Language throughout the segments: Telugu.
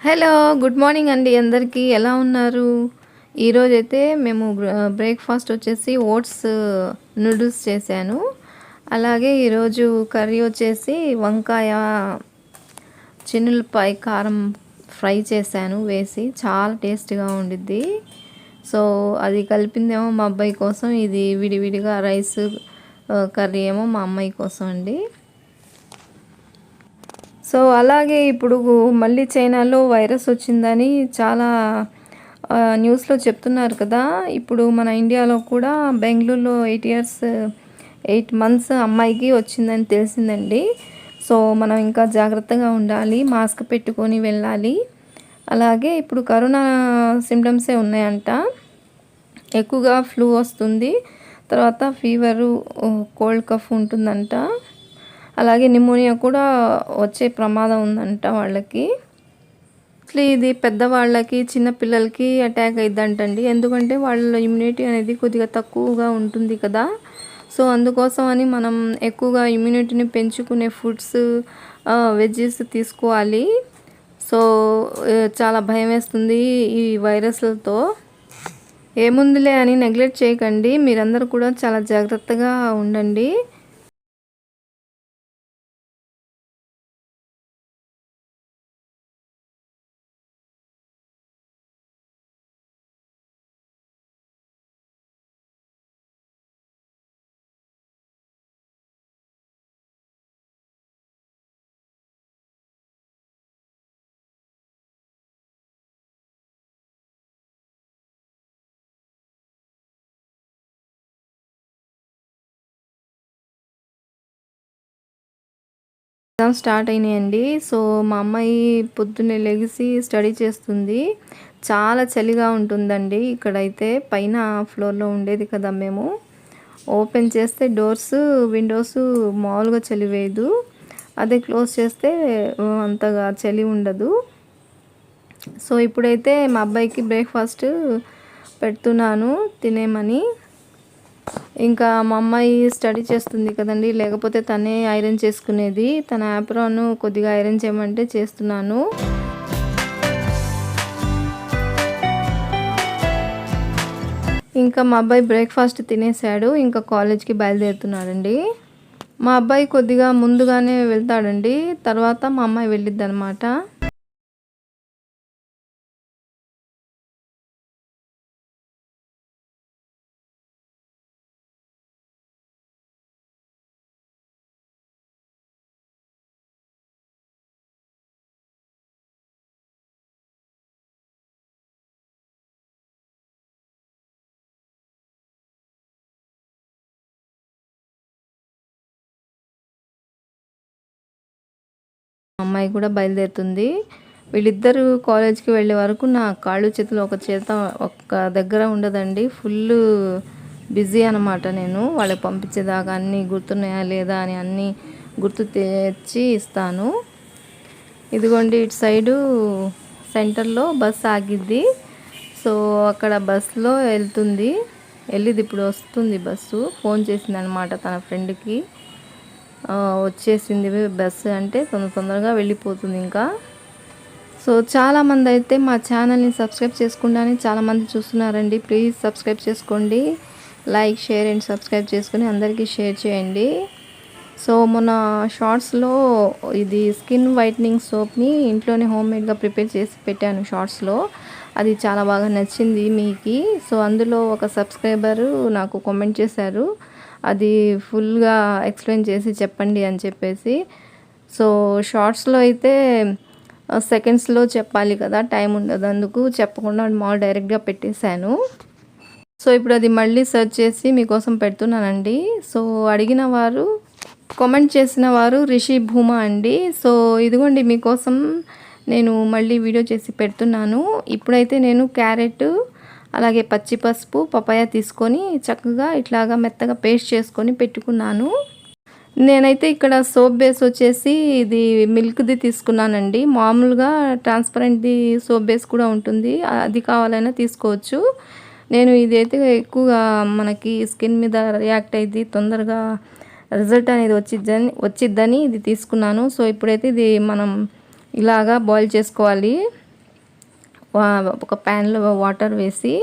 హలో! గుడ్ మార్నింగ్ అండి అందరికీ. ఎలా ఉన్నారు? ఈరోజైతే మేము బ్రేక్‌ఫాస్ట్ వచ్చేసి ఓట్స్ నూడిల్స్ చేశాను. అలాగే ఈరోజు కర్రీ వచ్చేసి వంకాయ, చిన్నులపాయ కారం ఫ్రై చేశాను వేసి. చాలా టేస్ట్‌గా ఉండిద్ది. సో, అది కలిపిందేమో మా అబ్బాయి కోసం, ఇది విడివిడిగా రైస్ కర్రీ ఏమో మా అమ్మాయి కోసం అండి. సో అలాగే ఇప్పుడు మళ్ళీ చైనాలో వైరస్ వచ్చిందని చాలా న్యూస్లో చెప్తున్నారు కదా. ఇప్పుడు మన ఇండియాలో కూడా బెంగళూరులో 8 మంత్స్ అమ్మాయికి వచ్చిందని తెలిసిందండి. సో మనం ఇంకా జాగ్రత్తగా ఉండాలి, మాస్క్ పెట్టుకొని వెళ్ళాలి. అలాగే ఇప్పుడు కరోనా సిమ్టమ్సే ఉన్నాయంట. ఎక్కువగా ఫ్లూ వస్తుంది, తర్వాత ఫీవరు, కోల్డ్ కఫ్ ఉంటుందంట. అలాగే నిమోనియా కూడా వచ్చే ప్రమాదం ఉందంట వాళ్ళకి. అసలు ఇది పెద్దవాళ్ళకి, చిన్నపిల్లలకి అటాక్ అయిద్దంటండి. ఎందుకంటే వాళ్ళ ఇమ్యూనిటీ అనేది కొద్దిగా తక్కువగా ఉంటుంది కదా. సో అందుకోసం అని మనం ఎక్కువగా ఇమ్యూనిటీని పెంచుకునే ఫుడ్స్, వెజ్జెస్ తీసుకోవాలి. సో చాలా భయం వేస్తుంది ఈ వైరస్లతో. ఏముందిలే అని నెగ్లెక్ట్ చేయకండి, మీరందరూ కూడా చాలా జాగ్రత్తగా ఉండండి. ఎగ్జామ్స్ స్టార్ట్ అయినాయండి. సో మా అమ్మాయి పొద్దున్నే లెగిసి స్టడీ చేస్తుంది. చాలా చలిగా ఉంటుందండి ఇక్కడైతే. పైన ఫ్లోర్లో ఉండేది కదా మేము. ఓపెన్ చేస్తే డోర్స్, విండోస్ మామూలుగా చలి వేయదు. అదే క్లోజ్ చేస్తే అంతగా చలి ఉండదు. సో ఇప్పుడైతే మా అబ్బాయికి బ్రేక్ఫాస్ట్ పెడుతున్నాను తినేమని. ఇంకా మా అమ్మాయి స్టడీ చేస్తుంది కదండి, లేకపోతే తనే ఐరన్ చేసుకునేది. తన యాప్రాన్ కొద్దిగా ఐరన్ చేయమంటే చేస్తున్నాను. ఇంకా మా అబ్బాయి బ్రేక్ఫాస్ట్ తినేసాడు, ఇంకా కాలేజ్కి బయలుదేరుతున్నాడండి. మా అబ్బాయి కొద్దిగా ముందుగానే వెళ్తాడండి, తర్వాత మా అమ్మాయి వెళ్ళిద్ది అనమాట. అమ్మాయి కూడా బయలుదేరుతుంది. వీళ్ళిద్దరూ కాలేజ్కి వెళ్ళే వరకు నా కాళ్ళు చేతులు ఒక దగ్గర ఉండదండి. ఫుల్ బిజీ అనమాట. నేను వాళ్ళకి పంపించేదాకా అన్నీ గుర్తున్నాయా లేదా అని అన్నీ గుర్తు తెచ్చి ఇస్తాను. ఇదిగోండి ఇటు సైడు సెంటర్లో బస్ ఆగిద్ది. సో అక్కడ బస్సులో వెళ్తుంది, వెళ్ళిది. ఇప్పుడు వస్తుంది బస్సు. ఫోన్ చేసింది అనమాట తన ఫ్రెండ్కి, వచ్చేసింది బస్సు అంటే తొందరగా వెళ్ళిపోతుంది ఇంకా. సో చాలామంది అయితే మా ఛానల్ని సబ్స్క్రైబ్ చేసుకుంటానని చాలామంది చూస్తున్నారండి. ప్లీజ్ సబ్స్క్రైబ్ చేసుకోండి, లైక్, షేర్ అండ్ సబ్స్క్రైబ్ చేసుకుని అందరికీ షేర్ చేయండి. సో మొన్న షార్ట్స్లో ఇది స్కిన్ వైట్నింగ్ సోప్ని ఇంట్లోనే హోమ్మేడ్గా ప్రిపేర్ చేసి పెట్టాను షార్ట్స్లో. అది చాలా బాగా నచ్చింది మీకు. సో అందులో ఒక సబ్స్క్రైబరు నాకు కామెంట్ చేశారు, అది ఫుల్గా ఎక్స్ప్లెయిన్ చేసి చెప్పండి అని చెప్పేసి. సో షార్ట్స్లో అయితే సెకండ్స్లో చెప్పాలి కదా, టైం ఉండదు, అందుకు చెప్పకుండా డైరెక్ట్గా పెట్టేశాను. సో ఇప్పుడు అది మళ్ళీ సెర్చ్ చేసి మీకోసం పెడుతున్నానండి. సో అడిగిన వారు, కామెంట్ చేసిన వారు రిషి భూమా అండి. సో ఇదిగోండి మీకోసం నేను మళ్ళీ వీడియో చేసి పెడుతున్నాను. ఇప్పుడైతే నేను క్యారెట్, అలాగే పచ్చి పసుపు, పపాయ తీసుకొని చక్కగా ఇట్లాగా మెత్తగా పేస్ట్ చేసుకొని పెట్టుకున్నాను. నేనైతే ఇక్కడ సోప్ బేస్ వచ్చేసి ఇది మిల్క్ది తీసుకున్నానండి. మామూలుగా ట్రాన్స్పరెంట్ది సోప్ బేస్ కూడా ఉంటుంది, అది కావాలైనా తీసుకోవచ్చు. నేను ఇదైతే ఎక్కువగా మనకి స్కిన్ మీద రియాక్ట్ అయ్యి తొందరగా రిజల్ట్ అనేది వచ్చిద్దని ఇది తీసుకున్నాను. సో ఇప్పుడైతే ఇది మనం ఇలాగా బాయిల్ చేసుకోవాలి. ఒక ప్యాన్లో వాటర్ వేసి,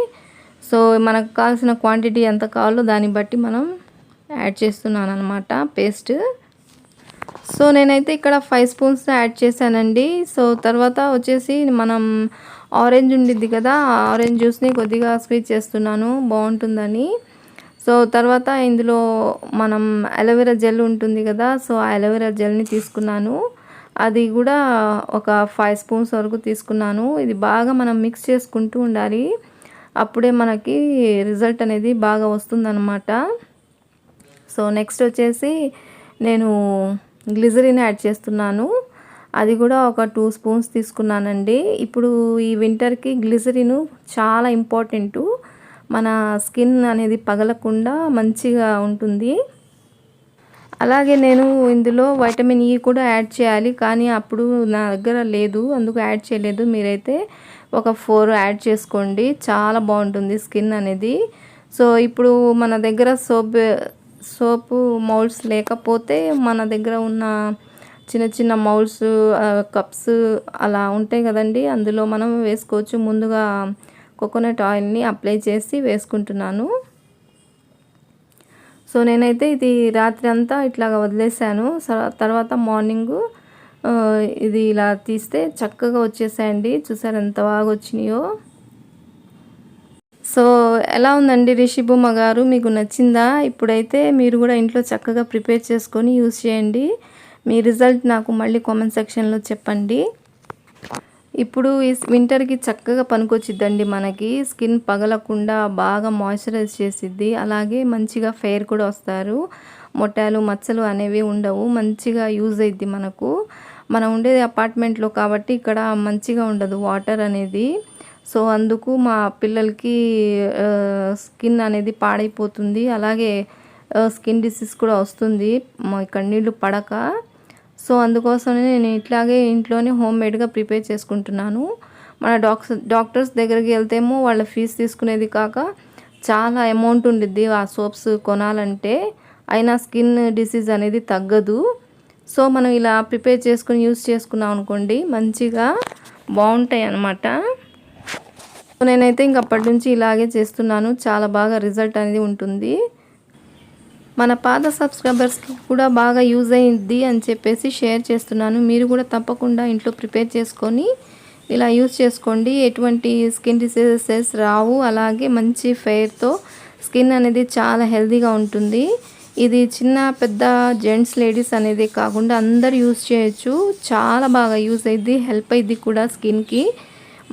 సో మనకు కావాల్సిన క్వాంటిటీ ఎంత కావాలో దాన్ని బట్టి మనం యాడ్ చేస్తున్నాను అనమాట పేస్ట్. సో నేనైతే ఇక్కడ 5 స్పూన్స్ యాడ్ చేశానండి. సో తర్వాత వచ్చేసి మనం ఆరెంజ్ ఉండిద్ది కదా, ఆరెంజ్ జ్యూస్ని కొద్దిగా స్క్వీజ్ చేస్తున్నాను బాగుంటుందని. సో తర్వాత ఇందులో మనం అలోవెరా జెల్ ఉంటుంది కదా, సో ఆ అలోవెరా జెల్ని తీసుకున్నాను. అది కూడా ఒక 5 స్పూన్స్ వరకు తీసుకున్నాను. ఇది బాగా మనం మిక్స్ చేసుకుంటూ ఉండాలి, అప్పుడే మనకి రిజల్ట్ అనేది బాగా వస్తుందన్నమాట. సో నెక్స్ట్ వచ్చేసి నేను గ్లిజరిన్ యాడ్ చేస్తున్నాను. అది కూడా ఒక 2 స్పూన్స్ తీసుకున్నానండి. ఇప్పుడు ఈ వింటర్కి గ్లిజరిన్ చాలా ఇంపార్టెంటు, మన స్కిన్ అనేది పగలకుండా మంచిగా ఉంటుంది. అలాగే నేను ఇందులో వైటమిన్ ఈ కూడా యాడ్ చేయాలి, కానీ అప్పుడు నా దగ్గర లేదు, అందుకు యాడ్ చేయలేదు. మీరైతే ఒక 4 యాడ్ చేసుకోండి, చాలా బాగుంటుంది స్కిన్ అనేది. సో ఇప్పుడు మన దగ్గర సోపు మౌల్డ్స్ లేకపోతే మన దగ్గర ఉన్న చిన్న చిన్న మౌల్డ్స్, కప్స్ అలా ఉంటాయి కదండి, అందులో మనం వేసుకోవచ్చు. ముందుగా కోకోనట్ ఆయిల్ని అప్లై చేసి వేసుకుంటున్నాను. సో నేనైతే ఇది రాత్రి అంతా ఇట్లాగా వదిలేసాను. తర్వాత మార్నింగు ఇది ఇలా తీస్తే చక్కగా వచ్చేసాయండి. చూసారు ఎంత బాగా వచ్చినాయో. సో ఎలా ఉందండి రిషిభూమ గారు, మీకు నచ్చిందా? ఇప్పుడైతే మీరు కూడా ఇంట్లో చక్కగా ప్రిపేర్ చేసుకొని యూజ్ చేయండి. మీ రిజల్ట్ నాకు మళ్ళీ కామెంట్ సెక్షన్లో చెప్పండి. ఇప్పుడు ఈ వింటర్కి చక్కగా పనికొచ్చిద్దండి, మనకి స్కిన్ పగలకుండా బాగా మాయిశ్చరైజ్ చేసిద్ది. అలాగే మంచిగా ఫెయిర్ కూడా వస్తారు, మొట్టాలు మచ్చలు అనేవి ఉండవు, మంచిగా యూజ్ అయ్యిద్ది మనకు. మనం ఉండేది అపార్ట్మెంట్లో కాబట్టి ఇక్కడ మంచిగా ఉండదు వాటర్ అనేది. సో అందుకు మా పిల్లలకి స్కిన్ అనేది పాడైపోతుంది, అలాగే స్కిన్ డిసీజ్ కూడా వస్తుంది ఇక్కడ నీళ్ళు పడక. సో అందుకోసమే నేను ఇట్లాగే ఇంట్లోనే హోమ్మేడ్గా ప్రిపేర్ చేసుకుంటున్నాను. మన డాక్టర్స్ దగ్గరికి వెళ్తేమో వాళ్ళ ఫీజు తీసుకునేది కాక చాలా అమౌంట్ ఉండిద్ది ఆ సోప్స్ కొనాలంటే, అయినా స్కిన్ డిసీజ్ అనేది తగ్గదు. సో మనం ఇలా ప్రిపేర్ చేసుకుని యూజ్ చేసుకున్నాం అనుకోండి, మంచిగా బాగుంటాయి అన్నమాట. నేనైతే ఇంక అప్పటి నుంచి ఇలాగే చేస్తున్నాను, చాలా బాగా రిజల్ట్ అనేది ఉంటుంది. మన పాత సబ్స్క్రైబర్స్కి కూడా బాగా యూజ్ అయ్యింది అని చెప్పేసి షేర్ చేస్తున్నాను. మీరు కూడా తప్పకుండా ఇంట్లో ప్రిపేర్ చేసుకొని ఇలా యూజ్ చేసుకోండి, ఎటువంటి స్కిన్ డిసీజెస్ రావు. అలాగే మంచి ఫెయిర్తో స్కిన్ అనేది చాలా హెల్తీగా ఉంటుంది. ఇది చిన్న పెద్ద జెంట్స్ లేడీస్ అనేది కాకుండా అందరు యూజ్ చేయొచ్చు, చాలా బాగా యూజ్ అయ్యిద్ది, హెల్ప్ అయ్యిద్ది కూడా స్కిన్కి,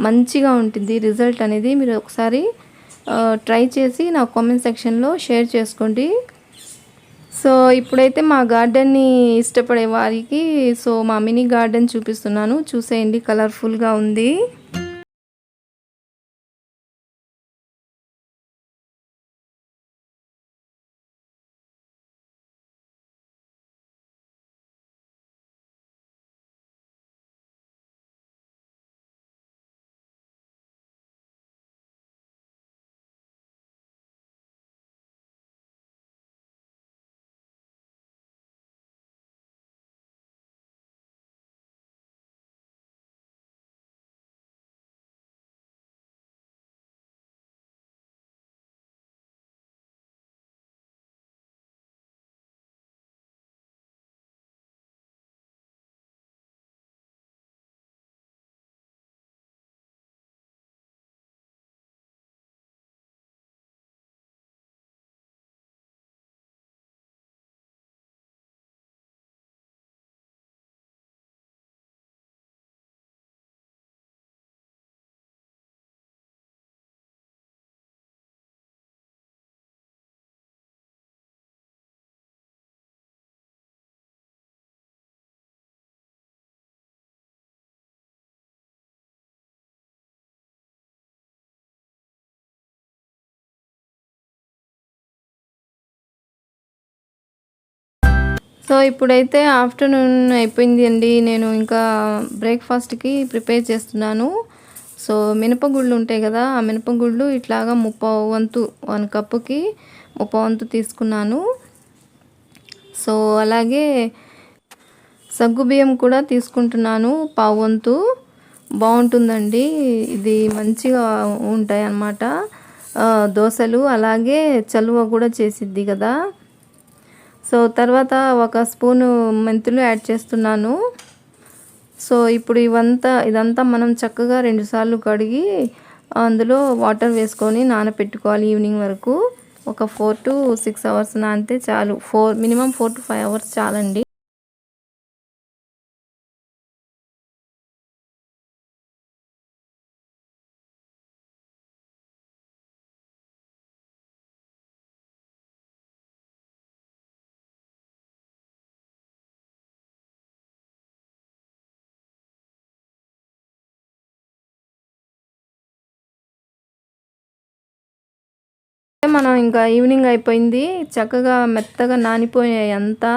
మంచిగా ఉంటుంది రిజల్ట్ అనేది. మీరు ఒకసారి ట్రై చేసి నా కామెంట్ సెక్షన్లో షేర్ చేసుకోండి. సో ఇప్పుడైతే మా గార్డెన్ని ఇష్టపడే వారికి సో మా మినీ గార్డెన్ చూపిస్తున్నాను, చూసేయండి, కలర్ఫుల్గా ఉంది. సో ఇప్పుడైతే ఆఫ్టర్నూన్ అయిపోయింది అండి, నేను ఇంకా బ్రేక్ఫాస్ట్కి ప్రిపేర్ చేస్తున్నాను. సో మినపగుళ్ళు ఉంటాయి కదా, ఆ మినపగుళ్ళు ఇట్లాగా 1/3 1 కప్పుకి 1/3 తీసుకున్నాను. సో అలాగే సగ్గుబియ్యం కూడా తీసుకుంటున్నాను 1/4 వంతు. బాగుంటుందండి. ఇది మంచిగా ఉంటాయి అన్నమాట దోసలు. అలాగే చలువ కూడా చేసిద్ది కదా. సో తర్వాత ఒక స్పూను మెంతులు యాడ్ చేస్తున్నాను. సో ఇప్పుడు ఇదంతా మనం చక్కగా 2 సార్లు కడిగి అందులో వాటర్ వేసుకొని నానపెట్టుకోవాలి ఈవినింగ్ వరకు. ఒక 4 to 6 అవర్స్ నానితే చాలు. మినిమం 4 to 5 అవర్స్ చాలండి. మనం ఇంకా ఈవినింగ్ అయిపోయింది, చక్కగా మెత్తగా నానిపోయాయి అంతా.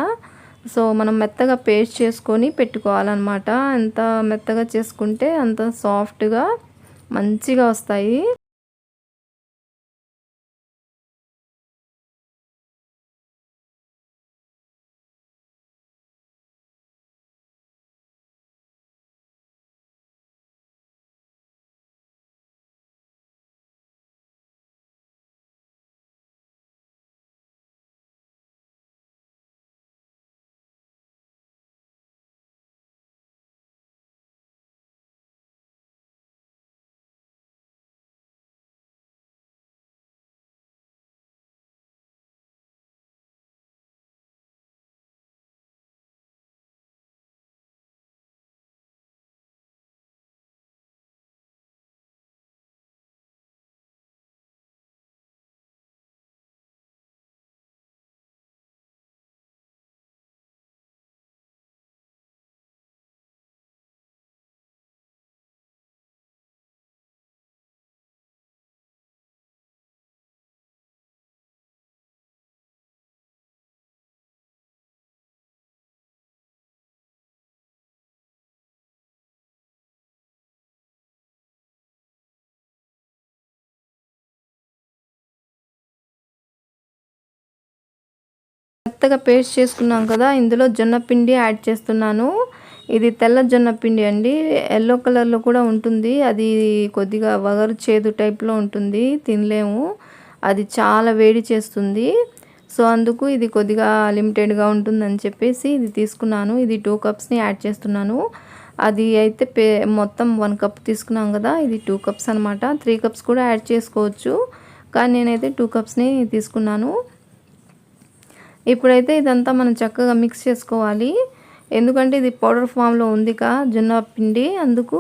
సో మనం మెత్తగా పేస్ట్ చేసుకొని పెట్టుకోవాలన్నమాట. ఎంత మెత్తగా చేసుకుంటే అంత సాఫ్ట్గా మంచిగా వస్తాయి. మెత్తగా పేస్ట్ చేసుకున్నాం కదా, ఇందులో జొన్న పిండి యాడ్ చేస్తున్నాను. ఇది తెల్ల జొన్న పిండి అండి, ఎల్లో కలర్లో కూడా ఉంటుంది. అది కొద్దిగా వగరు చేదు టైప్లో ఉంటుంది, తినలేము. అది చాలా వేడి చేస్తుంది. సో అందుకు ఇది కొద్దిగా లిమిటెడ్గా ఉంటుందని చెప్పేసి ఇది తీసుకున్నాను. ఇది 2 కప్స్ని యాడ్ చేస్తున్నాను. అది అయితే మొత్తం 1 కప్ తీసుకున్నాం కదా, ఇది 2 కప్స్ అనమాట. 3 కప్స్ కూడా యాడ్ చేసుకోవచ్చు, కానీ నేనైతే 2 కప్స్ని తీసుకున్నాను. ఇప్పుడైతే ఇదంతా మనం చక్కగా మిక్స్ చేసుకోవాలి. ఎందుకంటే ఇది పౌడర్ ఫామ్లో ఉంది జొన్న పిండి, అందుకు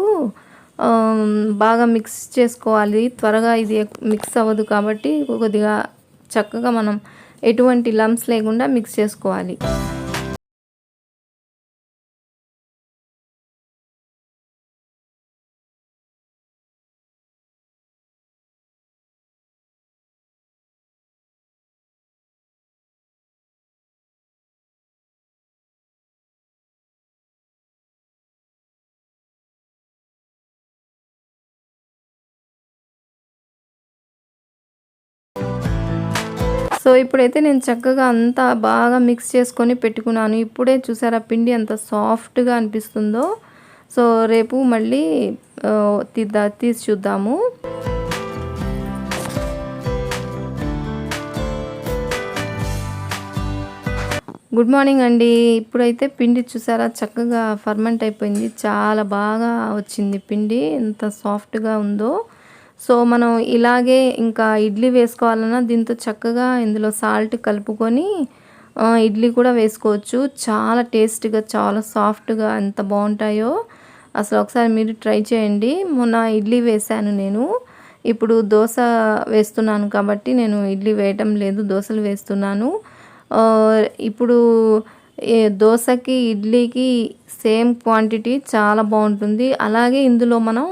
బాగా మిక్స్ చేసుకోవాలి. త్వరగా ఇది మిక్స్ అవ్వదు కాబట్టి కొద్దిగా చక్కగా మనం ఎటువంటి లంప్స్ లేకుండా మిక్స్ చేసుకోవాలి. సో ఇప్పుడైతే నేను చక్కగా అంతా బాగా మిక్స్ చేసుకొని పెట్టుకున్నాను. ఇప్పుడే చూసారా పిండి ఎంత సాఫ్ట్గా అనిపిస్తుందో. సో రేపు మళ్ళీ తీసి చూద్దాము. గుడ్ మార్నింగ్ అండి. ఇప్పుడైతే పిండి చూసారా చక్కగా ఫర్మెంట్ అయిపోయింది, చాలా బాగా వచ్చింది పిండి, ఎంత సాఫ్ట్గా ఉందో. సో మనం ఇలాగే ఇంకా ఇడ్లీ వేసుకోవాలన్నా దీంతో చక్కగా ఇందులో సాల్ట్ కలుపుకొని ఇడ్లీ కూడా వేసుకోవచ్చు. చాలా టేస్ట్గా, చాలా సాఫ్ట్గా ఎంత బాగుంటాయో అసలు. ఒకసారి మీరు ట్రై చేయండి. మొన్న ఇడ్లీ వేశాను నేను, ఇప్పుడు దోశ వేస్తున్నాను కాబట్టి నేను ఇడ్లీ వేయటం లేదు, దోశలు వేస్తున్నాను. ఇప్పుడు దోశకి ఇడ్లీకి సేమ్ క్వాంటిటీ, చాలా బాగుంటుంది. అలాగే ఇందులో మనం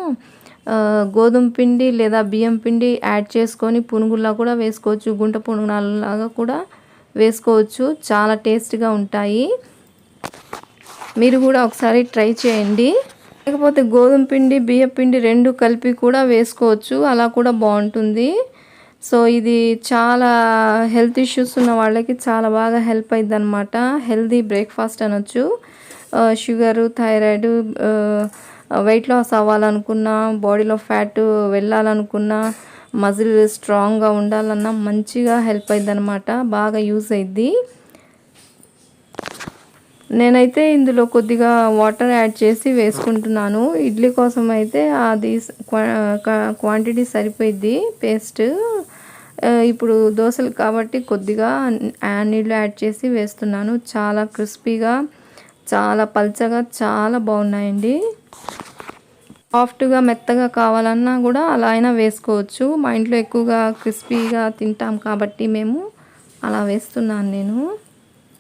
గోధుమ పిండి లేదా బియ్యం పిండి యాడ్ చేసుకొని పునుగుల్లా కూడా వేసుకోవచ్చు, గుంట పునుగులాగా కూడా వేసుకోవచ్చు. చాలా టేస్ట్గా ఉంటాయి. మీరు కూడా ఒకసారి ట్రై చేయండి. లేకపోతే గోధుమ పిండి బియ్యం పిండి 2 కలిపి కూడా వేసుకోవచ్చు, అలా కూడా బాగుంటుంది. సో ఇది చాలా హెల్త్ ఇష్యూస్ ఉన్న వాళ్ళకి చాలా బాగా హెల్ప్ అవుతుంది అనమాట. హెల్తీ బ్రేక్ఫాస్ట్ అనొచ్చు. షుగరు, థైరాయిడ్, వెయిట్ లాస్ అవ్వాలనుకున్నా, బాడీలో ఫ్యాట్ వెళ్ళాలనుకున్నా, మజిల్ స్ట్రాంగ్గా ఉండాలన్నా మంచిగా హెల్ప్ అయింది అనమాట. బాగా యూజ్ అయింది. నేనైతే ఇందులో కొద్దిగా వాటర్ యాడ్ చేసి వేసుకుంటున్నాను. ఇడ్లీ కోసం అయితే అది క్వాంటిటీ సరిపోయిద్ది పేస్ట్. ఇప్పుడు దోశలు కాబట్టి కొద్దిగా నీళ్ళు యాడ్ చేసి వేస్తున్నాను. చాలా క్రిస్పీగా, చాలా పల్చగా, చాలా బాగున్నాయండి. సాఫ్ట్గా మెత్తగా కావాలన్నా కూడా అలా అయినా వేసుకోవచ్చు. మా ఇంట్లో ఎక్కువగా క్రిస్పీగా తింటాం కాబట్టి మేము అలా వేస్తున్నాను నేను.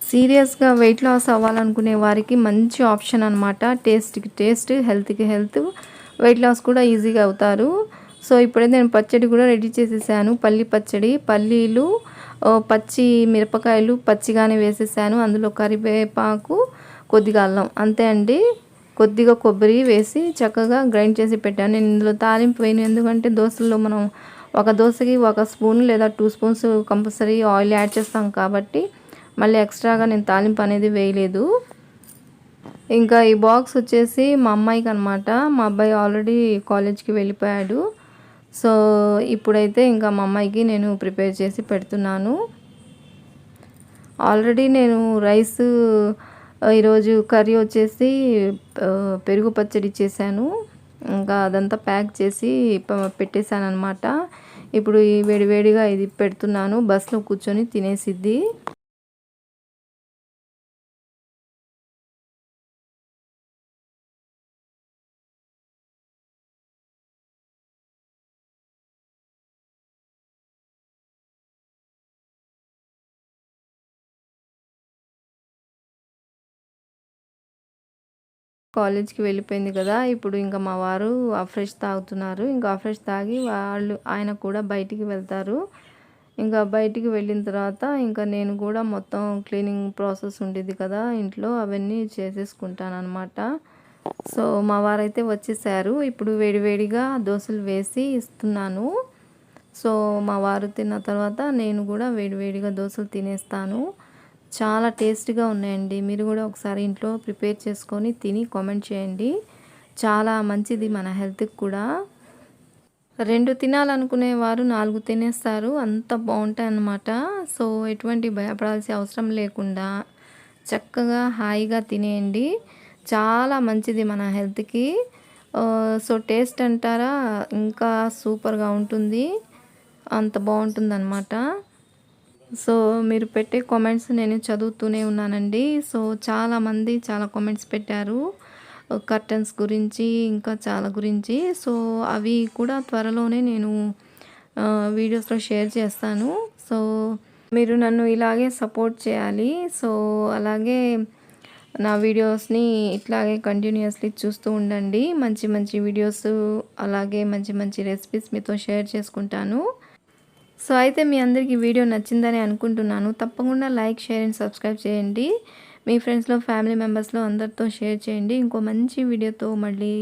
సీరియస్గా వెయిట్ లాస్ అవ్వాలనుకునే వారికి మంచి ఆప్షన్ అనమాట. టేస్ట్కి టేస్ట్, హెల్త్కి హెల్త్, వెయిట్ లాస్ కూడా ఈజీగా అవుతారు. సో ఇప్పుడైతే నేను పచ్చడి కూడా రెడీ చేసేసాను. పల్లి పచ్చడి, పల్లీలు, పచ్చి మిరపకాయలు పచ్చిగానే వేసేసాను. అందులో కరివేపాకు, కొద్దిగా అల్లం, అంతే అండి. కొద్దిగా కొబ్బరి వేసి చక్కగా గ్రైండ్ చేసి పెట్టాను. నేను ఇందులో తాలింపు వేయను, ఎందుకంటే దోశల్లో మనం ఒక దోశకి 1 స్పూన్ లేదా 2 స్పూన్స్ కంపల్సరీ ఆయిల్ యాడ్ చేస్తాం కాబట్టి మళ్ళీ ఎక్స్ట్రాగా నేను తాలింపు అనేది వేయలేదు. ఇంకా ఈ బాక్స్ వచ్చేసి మా అమ్మాయికి అనమాట. మా అబ్బాయి ఆల్రెడీ కాలేజ్కి వెళ్ళిపోయాడు. సో ఇప్పుడైతే ఇంకా మా అమ్మాయికి నేను ప్రిపేర్ చేసి పెడుతున్నాను. ఆల్రెడీ నేను రైస్, ఈరోజు కర్రీ వచ్చేసి పెరుగు పచ్చడి చేశాను. ఇంకా అదంతా ప్యాక్ చేసి పెట్టేశాను అనమాట. ఇప్పుడు ఈ వేడివేడిగా ఇది పెడుతున్నాను. బస్లో కూర్చొని తినేసిద్ది. కాలేజ్కి వెళ్ళిపోయింది కదా. ఇప్పుడు ఇంకా మా వారు ఫ్రెష్ తాగుతున్నారు. ఇంకా ఫ్రెష్ తాగి ఆయన కూడా బయటికి వెళ్తారు. ఇంకా బయటికి వెళ్ళిన తర్వాత ఇంకా నేను కూడా మొత్తం క్లీనింగ్ ప్రాసెస్ ఉండేది కదా ఇంట్లో, అవన్నీ చేసేసుకుంటాను అనమాట. సో మా వారైతే వచ్చేసారు. ఇప్పుడు వేడివేడిగా దోశలు వేసి ఇస్తున్నాను. సో మా వారు తిన్న తర్వాత నేను కూడా వేడివేడిగా దోశలు తినేస్తాను. చాలా టేస్ట్గా ఉన్నాయండి. మీరు కూడా ఒకసారి ఇంట్లో ప్రిపేర్ చేసుకొని తిని కామెంట్ చేయండి. చాలా మంచిది మన హెల్త్కి కూడా. 2 తినాలనుకునేవారు 4 తినేస్తారు, అంత బాగుంటాయి అన్నమాట. సో ఎటువంటి భయపడాల్సిన అవసరం లేకుండా చక్కగా హాయిగా తినేయండి. చాలా మంచిది మన హెల్త్కి. సో టేస్ట్ అంటారా, ఇంకా సూపర్గా ఉంటుంది, అంత బాగుంటుందన్నమాట. సో మీరు పెట్టే కామెంట్స్ నేను చదువుతూనే ఉన్నానండి. సో చాలామంది చాలా కామెంట్స్ పెట్టారు కర్టన్స్ గురించి, ఇంకా చాలా గురించి. సో అవి కూడా త్వరలోనే నేను వీడియోస్లో షేర్ చేస్తాను. సో మీరు నన్ను ఇలాగే సపోర్ట్ చేయాలి. సో అలాగే నా వీడియోస్ని ఇట్లాగే కంటిన్యూస్లీ చూస్తూ ఉండండి. మంచి మంచి వీడియోస్, అలాగే మంచి మంచి రెసిపీస్ మీతో షేర్ చేసుకుంటాను. సో అయితే మీ అందరికీ వీడియో నచ్చిందని అనుకుంటున్నాను. తప్పకుండా లైక్, షేర్ అండ్ సబ్స్క్రైబ్ చేయండి. మీ ఫ్రెండ్స్లో, ఫ్యామిలీ మెంబర్స్లో అందరితో షేర్ చేయండి. ఇంకో మంచి వీడియోతో మళ్ళీ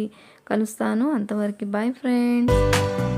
కలుస్తాను. అంతవరకు బాయ్ ఫ్రెండ్స్.